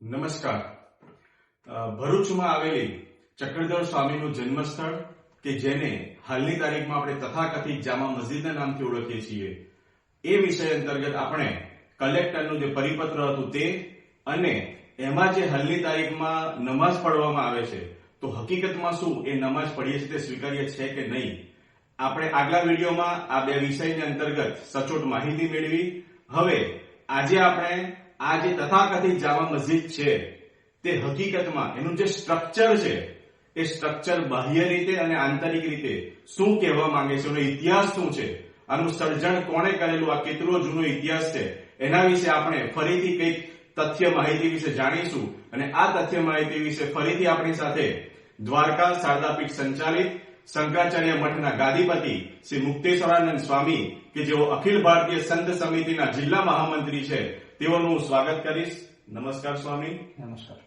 નમસ્કાર. ભરૂચમાં આવેલી ચક્રધર સ્વામીનું જન્મસ્થળ કે જેને હાલની તારીખમાં આપણે તથાકથિત જામા મસ્જિદના નામથી ઓળખીએ છીએ, એ વિષય અંતર્ગત આપણે કલેક્ટરનું જે પરિપત્ર હતું તે અને એમાં જે હાલની તારીખમાં નમાઝ પઢવામાં આવે છે તો હકીકતમાં શું એ નમાઝ પઢીએ છીએ તે સ્વીકાર્ય છે કે નહીં, આપણે આગલા વિડીયોમાં આ બે વિષયની અંતર્ગત સચોટ માહિતી મેળવી. હવે આજે આપણે આ જે તથાકથિત જામા મસ્જિદ છે તે હકીકતમાં એનું જે સ્ટ્રક્ચર છે એ સ્ટ્રક્ચર બાહ્ય રીતે અને આંતરિક રીતે શું કહેવા માંગે છે, એનો ઇતિહાસ શું છે, આનું સર્જન કોણે કરેલું, આ કેટલો જૂનો ઇતિહાસ છે, એના વિશે આપણે ફરીથી કંઈક તથ્ય માહિતી વિશે જાણીશું. અને આ તથ્ય માહિતી વિશે ફરીથી આપણી સાથે દ્વારકા શારદાપીઠ સંચાલિત શંકરાચાર્ય મઠના ગાદીપતિ શ્રી મુક્તેશ્વરાનંદ સ્વામી કે જેઓ અખિલ ભારતીય સંત સમિતિના જિલ્લા મહામંત્રી છે તેઓનું સ્વાગત કરીશ. નમસ્કાર સ્વામી. નમસ્કાર.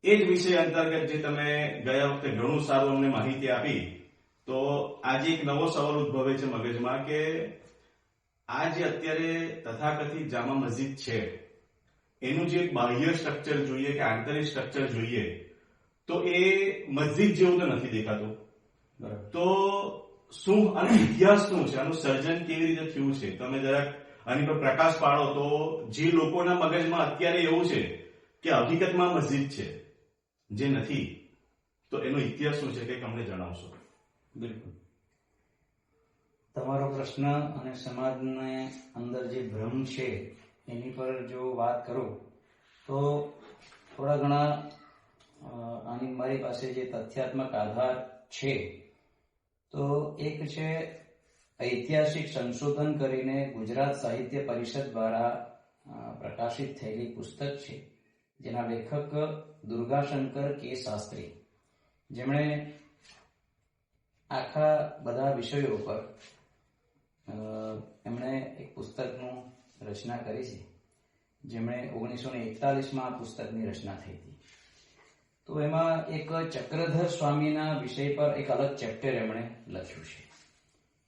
એ જ વિષય અંતર્ગત જે તમે ગયા વખતે ઘણું સારું અમને માહિતી આપી, તો આજે એક નવો સવાલ ઉદ્ભવે છે મગજમાં કે આ જે અત્યારે તથાકથિત જામા મસ્જિદ છે એનું જે બાહ્ય સ્ટ્રક્ચર જોઈએ કે આંતરિક સ્ટ્રક્ચર જોઈએ તો એ મસ્જિદ જેવું તો નથી દેખાતું. તો શું આનો ઇતિહાસ શું છે, આનું સર્જન કેવી રીતે થયું છે, તમે જરાક આની પર પ્રકાશ પાડો તો જે લોકોના મગજમાં અત્યારે એવું છે કે હકીકતમાં મસ્જિદ છે જે નથી, તો એનો ઇતિહાસ શું છે કંઈક અમને જણાવશો. બિલકુલ. તમારો પ્રશ્ન અને સમાજને અંદર જે ભ્રમ છે એની પર જો વાત કરું તો થોડા ઘણા આની મારી પાસે જે તથ્યાત્મક આધાર છે. તો એક છે ઐતિહાસિક સંશોધન કરીને ગુજરાત સાહિત્ય પરિષદ દ્વારા પ્રકાશિત થયેલી પુસ્તક છે જેના લેખક દુર્ગાશંકર કે શાસ્ત્રી, જેમણે આખા બધા વિષયો પર એમણે એક પુસ્તકનું રચના કરી છે, જેમણે 1941માં આ પુસ્તકની રચના થઈ હતી. તો એમાં એક ચક્રધર સ્વામીના વિષય પર એક અલગ ચેપ્ટર એમણે લખ્યું છે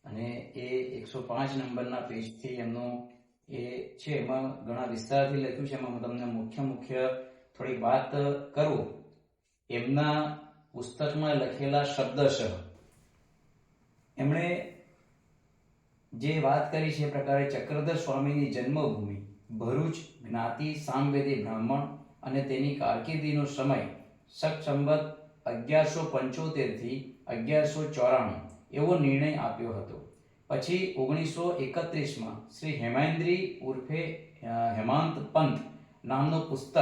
અને એ 105 નંબરના પેજથી એમનું એ છે, એમાં ઘણા વિસ્તારથી લખ્યું છે. એમાં હું તમને મુખ્ય થોડીક વાત કરું. એમના પુસ્તકમાં લખેલા શબ્દશઃ એમણે જે વાત કરી છે એ પ્રકારે ચક્રધર સ્વામીની જન્મભૂમિ ભરૂચ, જ્ઞાતિ સામવેદી બ્રાહ્મણ અને તેની કારકિર્દીનો સમય શક સંવત 1175 થી 1194 એવો નિર્ણય આપ્યો હતો. પછી 1931માં શ્રી હેમેન્દ્રી ઉર્ફે હેમાંત પંત નામનું પુસ્તક,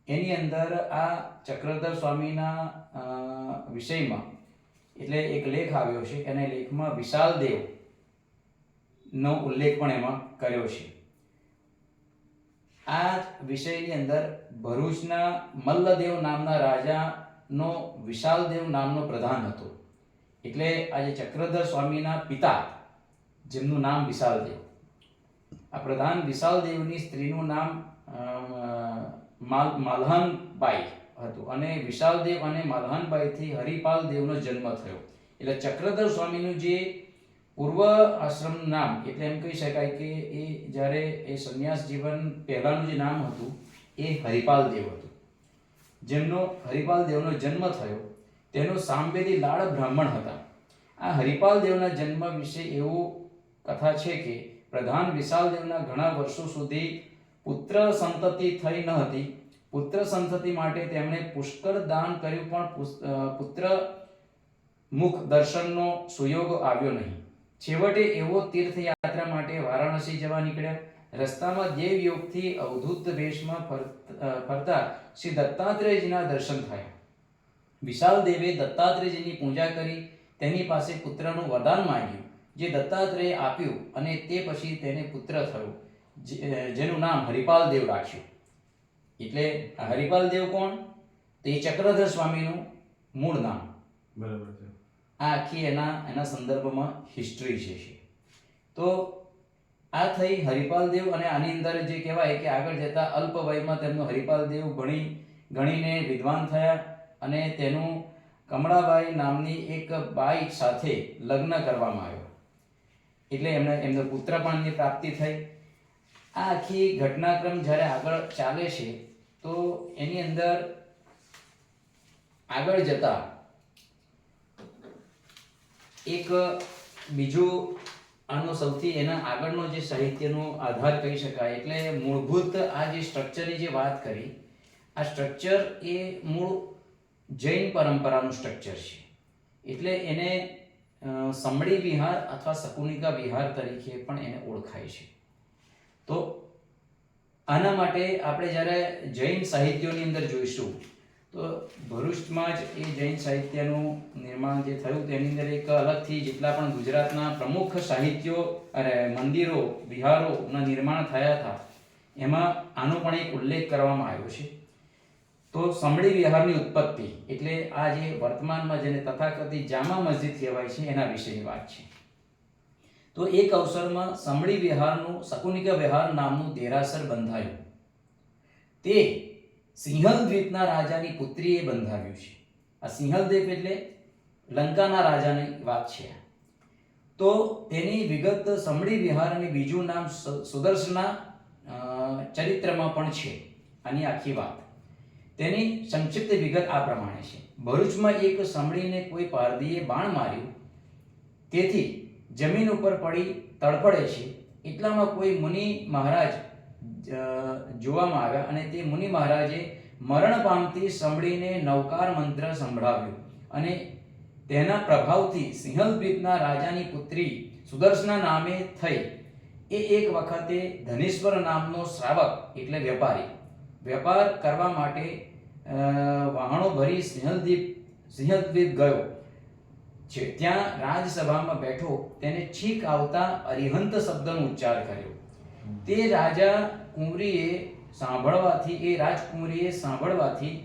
એની અંદર આ ચક્રધર સ્વામીના વિષયમાં એટલે એક લેખ આવ્યો છે. અને લેખમાં વિશાલદેવ નો ઉલ્લેખ પણ એમાં કર્યો છે. આ વિષયની અંદર ભરૂચના મલ્લદેવ નામના રાજાનો વિશાલદેવ નામનો પ્રધાન હતો. એટલે આજે ચક્રધર સ્વામીના પિતા જેમનું નામ વિશાલદેવ, આ પ્રધાન વિશાલદેવની સ્ત્રીનું નામ માલહનબાઈ હતું અને વિશાલદેવ અને માલહનબાઈથી હરિપાલ દેવનો જન્મ થયો. એટલે ચક્રધર સ્વામીનું જે પૂર્વ આશ્રમનું નામ, એટલે એમ કહી શકાય કે એ જ્યારે એ સંન્યાસ જીવન પહેલાનું જે નામ હતું એ હરિપાલ દેવ હતું. જેમનો હરિપાલ દેવનો જન્મ થયો તેનો સામવેદી લાડ બ્રાહ્મણ હતા. આ હરિપાલ દેવના જન્મ વિશે એવું કથા છે કે પ્રધાન વિશાલદેવના ઘણા વર્ષો સુધી પુત્ર સંતતિ થઈ ન હતી. પુત્ર સંતતિ માટે તેમણે પુષ્કળ દાન કર્યું પણ પુત્ર મુખ દર્શનનો સુયોગ આવ્યો નહીં. છેવટે એવો તીર્થયાત્રા માટે વારાણસી જવા નીકળ્યા. રસ્તામાં દેવ યોગથી અવધૂત વેશમાં ફરતા શ્રી દત્તાત્રેયજીના દર્શન થયા. વિશાલદેવે દત્તાત્રેયજીની પૂજા કરી તેની પાસે પુત્રનું વરદાન માંગ્યું, જે દત્તાત્રેયે આપ્યું અને તે પછી તેને પુત્ર થયો, જેનું નામ હરિપાલ દેવ રાખ્યું. એટલે હરિપાલ દેવ કોણ? તો એ ચક્રધર સ્વામીનું મૂળ નામ. બરાબર છે. આ આખી એના સંદર્ભમાં હિસ્ટ્રી છે. તો આ થઈ હરિપાલ દેવ. અને આની અંદર જે કહેવાય કે આગળ જતા અલ્પ વયમાં તેમનો હરિપાલ દેવ ગણીને વિદ્વાન થયા અને તેનું કમળાબાઈ નામની એક બાઈ સાથે લગ્ન કરવામાં આવ્યો. એટલે એમને પુત્ર પાણની પ્રાપ્તિ થઈ. આ આખી ઘટનાક્રમ જ્યારે આગળ ચાલે છે તો એની અંદર આગળ જતા એક બીજું આનો સૌથી એના આગળનો જે સાહિત્યનો આધાર કહી શકાય, એટલે મૂળભૂત આ જે સ્ટ્રક્ચરની જે વાત કરી, આ સ્ટ્રક્ચર એ મૂળ જૈન પરંપરાનું સ્ટ્રક્ચર છે. એટલે એને સમડી વિહાર અથવા શકુનિકા વિહાર તરીકે પણ એને ઓળખાય છે. તો આના માટે આપણે જ્યારે જૈન સાહિત્યોની અંદર જોઈશું તો ભરૂચમાં જ એ જૈન સાહિત્યનું નિર્માણ જે થયું તેની અંદર એક અલગથી જેટલા પણ ગુજરાતના પ્રમુખ સાહિત્યો અરે મંદિરો વિહારોના નિર્માણ થયા હતા એમાં આનો પણ એક ઉલ્લેખ કરવામાં આવ્યો છે. તો સમડી વિહારની ઉત્પત્તિ એટલે આ જે વર્તમાનમાં જેને તથાકથિત જામા મસ્જિદ કહેવાય છે એના વિશેની વાત છે. તો એક અવસરમાં સમડી વિહારનું શકુનિકા વિહાર નામનું દેરાસર બંધાયું. તે સિંહલ દ્વીપના રાજાની પુત્રીએ બંધાવ્યું છે. આ સિંહલ દ્વીપ એટલે લંકાના રાજાની વાત છે. તો તેની વિગત સમડી વિહાર અને બીજું નામ સુદર્શના ચરિત્રમાં પણ છે. આની આખી વાત તેની સંક્ષિપ્ત વિગત આ પ્રમાણે છે. ભરૂચમાં એક સમડીને કોઈ પારધીએ બાણ માર્યું, તેથી જમીન ઉપર પડી તડફડે છે. એટલામાં કોઈ મુનિ મહારાજ જોવામાં આવ્યા અને તે મુનિ મહારાજે મરણ પામતી સમડીને નવકાર મંત્ર સંભળાવ્યો અને તેના પ્રભાવથી સિંહલ દ્વીપના રાજાની પુત્રી સુદર્શના નામે થઈ. એ એક વખતે ધનેશ્વર નામનો શ્રાવક એટલે વેપાર કરવા માટે વાહણો ભરી સિંહલ દ્વીપ ગયો છે. ત્યાં રાજસભામાં બેઠો તેને છીંક આવતા અરિહંત શબ્દનો ઉચ્ચાર કર્યો. તે રાજકુંવરીએ સાંભળવાથી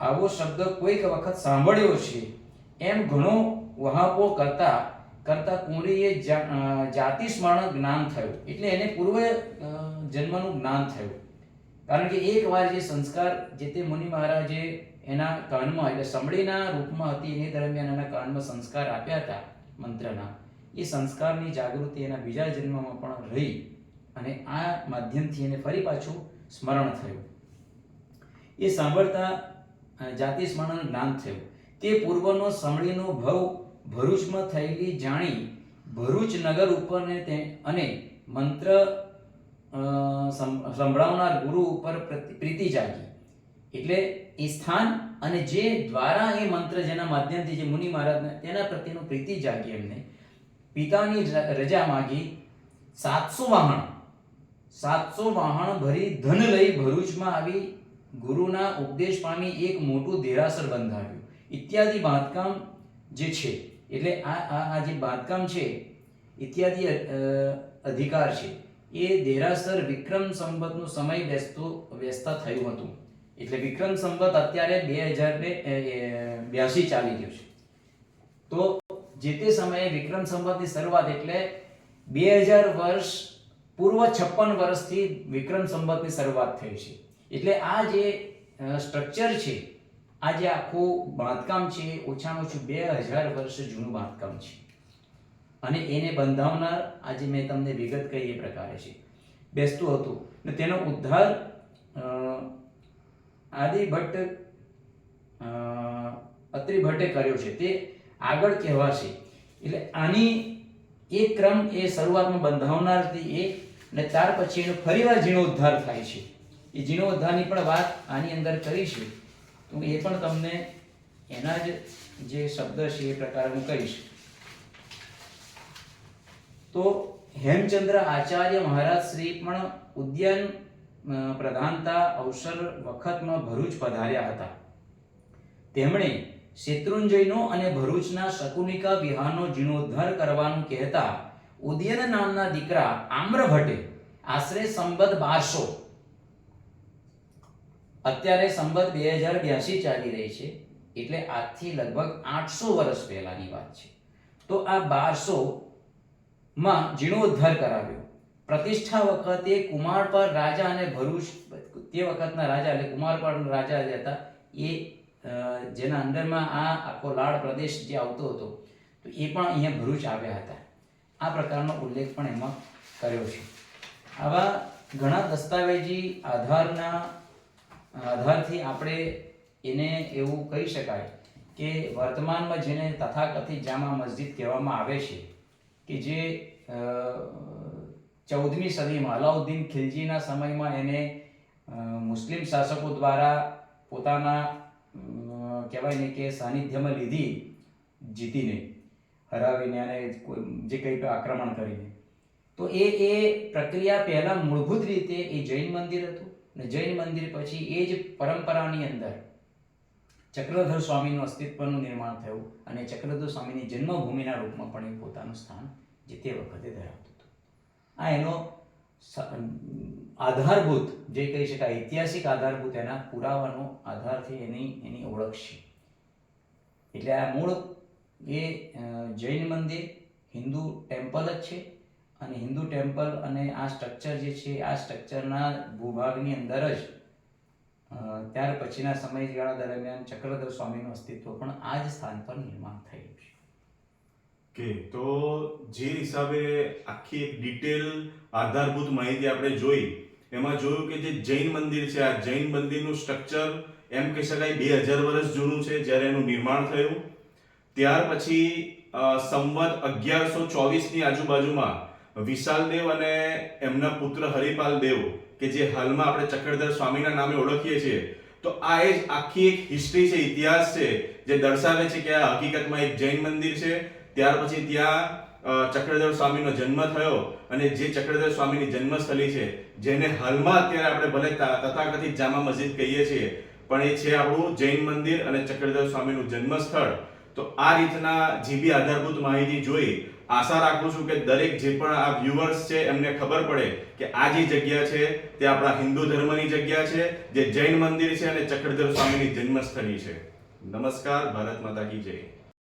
આવો શબ્દ કોઈક વખત સાંભળ્યો છે એમ ઘણો વહાપો કરતા કુંવરીએ જાતિ સ્મરણ જ્ઞાન થયું. એટલે એને પૂર્વ જન્મનું જ્ઞાન થયું. કારણ કે એક વાર જે સંસ્કાર જે તે મુનિ મહારાજે એના કાનમાં એટલે સમડીના રૂપમાં હતી એની દરમિયાન એના કાનમાં સંસ્કાર આપ્યા હતા મંત્રના, એ સંસ્કારની જાગૃતિ એના બીજા જન્મમાં પણ રહી અને આ માધ્યમથી એને ફરી પાછું સ્મરણ થયું. એ સાંભળતા જાતિ સ્મરણ જ્ઞાન થયું. તે પૂર્વનો સમડીનો ભવ ભરૂચમાં થયેલી જાણી ભરૂચ નગર ઉપર અને મંત્ર સંભળાવનાર ગુરુ ઉપર પ્રીતિ જાગી. એટલે એ સ્થાન અને જે દ્વારા એ મંત્ર જેના માધ્યમથી જે મુનિ મહારાજને તેના પ્રત્યેનું પ્રીતિ જાગી. એમને પિતાની રજા માગી 700 વાહણ ભરી ધન લઈ ભરૂચમાં આવી ગુરુના ઉપદેશ પામી એક મોટું દેરાસર બંધાવ્યું. ઇત્યાદિ બાંધકામ જે છે એટલે આ જે બાંધકામ છે ઇત્યાદિ અધિકાર છે એ દેરાસર વિક્રમ સંવતનો સમય વ્યસ્ત થયું હતું. એટલે વિક્રમ સંવત અત્યારે 2082 ચાલી રહ્યું છે. તો જે તે સમયે વિક્રમ સંવતની શરૂઆત એટલે 2000 વર્ષ પૂર્વ 56 વર્ષથી વિક્રમ સંવતની શરૂઆત થઈ છે. એટલે આ જે સ્ટ્રક્ચર છે, આ જે આખું બાંધકામ છે ઓછામાં ઓછું 2000 વર્ષ જૂનું બાંધકામ છે. અને એને બંધાવનાર આજે મેં તમને વિગત કહી એ પ્રકારે છે બેસતું હતું. ને તેનો ઉદ્ધાર અત્રિ ભટ્ટે કર્યો છે. તે આગળ કહેવાશે. એટલે આની એક ક્રમ એ શરૂઆતમાં બંધાવનારથી એ અને ત્યાર પછી એનો ફરીવાર જીર્ણોદ્ધાર થાય છે. એ જીર્ણોદ્ધારની પણ વાત આની અંદર કરી છે. તો એ પણ તમને એના જ જે શબ્દ છે એ પ્રકારે હું કહીશ. તો હેમચંદ્ર આચાર્ય મહારાજ શ્રી પણ ઉદ્યાન પ્રધાનતા અવસર વખતમાં ભરૂચ પધાર્યા હતા. તેમણે શેત્રુંજયનો અને ભરૂચના શકુનિકા વિહારનો જીર્ણોદ્ધાર કરવાનું કહેતા ઉદયન નામના દીકરા આમ્રભટ્ટે આશરે સંવત 1200 અત્યારે સંવત 2082 ચાલી રહી છે એટલે આજથી લગભગ 800 વર્ષ પહેલાની વાત છે. તો આ 1200 માં જીર્ણોદ્ધાર કરાવ્યો. પ્રતિષ્ઠા વખતે કુમારપાળ રાજા અને ભરૂચ તે વખતના રાજા એટલે કુમારપાળ રાજા જે હતા એ જેના અંદરમાં આ આખો લાડ પ્રદેશ જે આવતો હતો તો એ પણ અહીંયા ભરૂચ આવ્યા હતા. આ પ્રકારનો ઉલ્લેખ પણ એમાં કર્યો છે. આવા ઘણા દસ્તાવેજી આધારથી આપણે એને એવું કહી શકાય કે વર્તમાનમાં જેને તથાકથિત જામા મસ્જિદ કહેવામાં આવે છે કે જે 14મી સદીમાં અલાઉદ્દીન ખિલજીના સમયમાં એને મુસ્લિમ શાસકો દ્વારા પોતાના કહેવાય ને કે સાનિધ્યમાં લીધી, જીતીને, હરાવીને અને જે કંઈ આક્રમણ કરીને. તો એ પ્રક્રિયા પહેલા મૂળભૂત રીતે એ જૈન મંદિર હતું અને જૈન મંદિર પછી એ જ પરંપરાની અંદર ચક્રધર સ્વામીનું અસ્તિત્વનું નિર્માણ થયું અને ચક્રધર સ્વામીની જન્મભૂમિના રૂપમાં પણ એ પોતાનું સ્થાન જે તે વખતે ધરાવતું હતું. આ એનો આધારભૂત જે કહી શકાય ઐતિહાસિક આધારભૂત એના પુરાવાનો આધારથી એની ઓળખ છે. એટલે આ મૂળ એ જૈન મંદિર હિન્દુ ટેમ્પલ જ છે અને હિન્દુ ટેમ્પલ અને આ સ્ટ્રક્ચર જે છે આ સ્ટ્રક્ચરના ભૂભાગની અંદર જ ત્યાર પછીના સમયગાળા દરમિયાન ચક્રધર સ્વામીનું અસ્તિત્વ પણ આ જ સ્થાન પર નિર્માણ થયું છે. કે તો જે હિસાબે આખી એક ડિટેલ આધારભૂત માહિતી આપણે જોઈ, એમાં જોયું કે જે જૈન મંદિર છે, આ જૈન મંદિરનું સ્ટ્રક્ચર એમ કહી શકાય 2000 વર્ષ જૂનું છે જ્યારે એનું નિર્માણ થયું. ત્યાર પછી સંવત 1124 ની આજુબાજુમાં વિશાલદેવ અને એમના પુત્ર હરિપાલ દેવ કે જે હાલમાં આપણે ચક્રધર સ્વામીના નામે ઓળખીએ છીએ, તો આ એ જ આખી એક હિસ્ટ્રી છે, ઇતિહાસ છે જે દર્શાવે છે કે આ હકીકતમાં એક જૈન મંદિર છે. ત્યાર પછી ત્યાં ચક્રધર સ્વામીનો જન્મ થયો અને જે ચક્રધર સ્વામીની જન્મસ્થળી છે જેને હાલમાં અત્યારે આપણે ભલે તથાકથિત જામા મસ્જિદ કહીએ છીએ પણ એ છે આપણું જૈન મંદિર અને ચક્રધર સ્વામીનું જન્મસ્થળ. તો આ રીતના જે બી આધારભૂત માહિતી જોઈ, આશા રાખું છું કે દરેક જે પણ આ વ્યુઅર્સ છે એમને ખબર પડે કે આ જે જગ્યા છે તે આપણા હિન્દુ ધર્મની જગ્યા છે, જે જૈન મંદિર છે અને ચક્રધર સ્વામીની જન્મસ્થળી છે. નમસ્કાર. ભારત માતા કી જય.